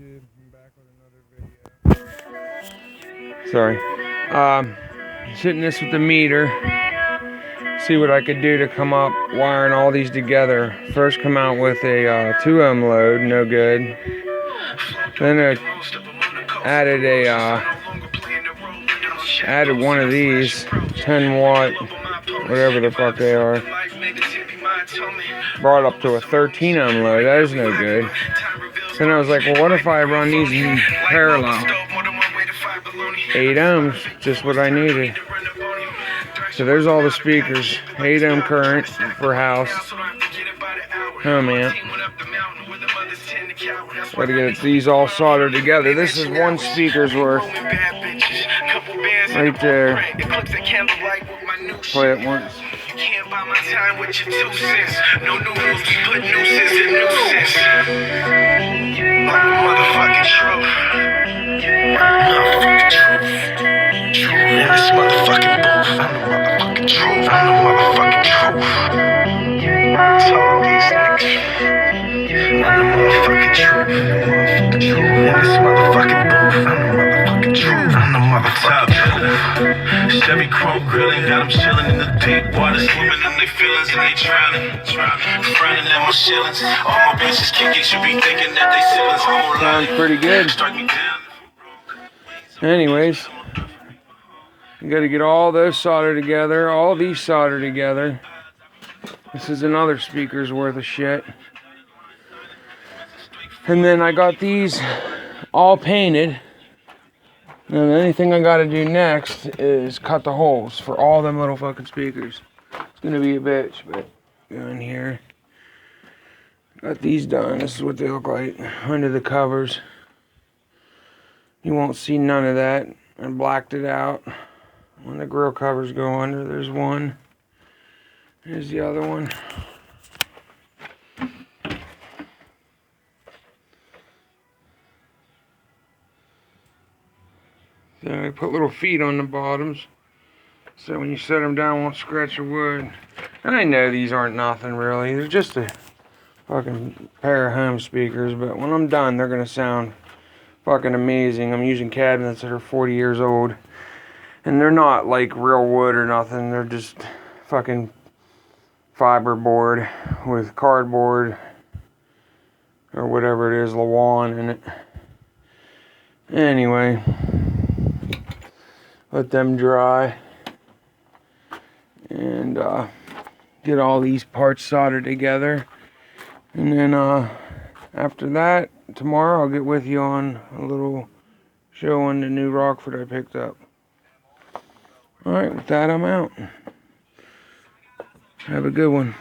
YouTube. I'm back with another video. Sorry. Hitting this with the meter. See what I could do to come up wiring all these together. First come out with a 2 ohm load, no good. Then I added one of these 10 watt, whatever the fuck they are. Brought up to a 13 ohm load. That is no good. Then I was like, well, what if I run these in parallel? 8 ohms, just what I needed. So there's all the speakers. 8 ohm current for house. Home amp. Gotta get these all soldered together. This is one speaker's worth. Right there. Play it once. You can't buy my time with your 2 cents. No new rules, we put nuisance in nuisance. Like a motherfucking truth. Motherfucking truth. In this motherfucking booth. I'm the motherfucking truth. I'm the motherfucking truth. Told these niggas. I'm the motherfucking truth. In this motherfucking booth. I'm the motherfucking truth. I'm the motherfucking truth. Chevy Chrome grilling, got them chilling in the deep water, swimming in their feelings and they drowning. Frowning at my shillings. All my bitches kick it, you be thinking that they ceilings. Sounds pretty good. Anyways, you gotta get all those soldered together, all these soldered together. This is another speaker's worth of shit. And then I got these all painted. And the only thing I gotta do next is cut the holes for all them little fucking speakers. It's gonna be a bitch, but go in here. Got these done. This is what they look like under the covers. You won't see none of that. I blacked it out. When the grill covers go under, there's one. Here's the other one. So I put little feet on the bottoms, so when you set them down, it won't scratch the wood. And I know these aren't nothing really. They're just a fucking pair of home speakers, but when I'm done, they're gonna sound fucking amazing. I'm using cabinets that are 40 years old, and they're not like real wood or nothing. They're just fucking fiberboard with cardboard or whatever it is, Lawan in it. Anyway, let them dry and get all these parts soldered together, and then after that, tomorrow I'll get with you on a little show on the new Rockford I picked up. Alright, with that I'm out. Have a good one.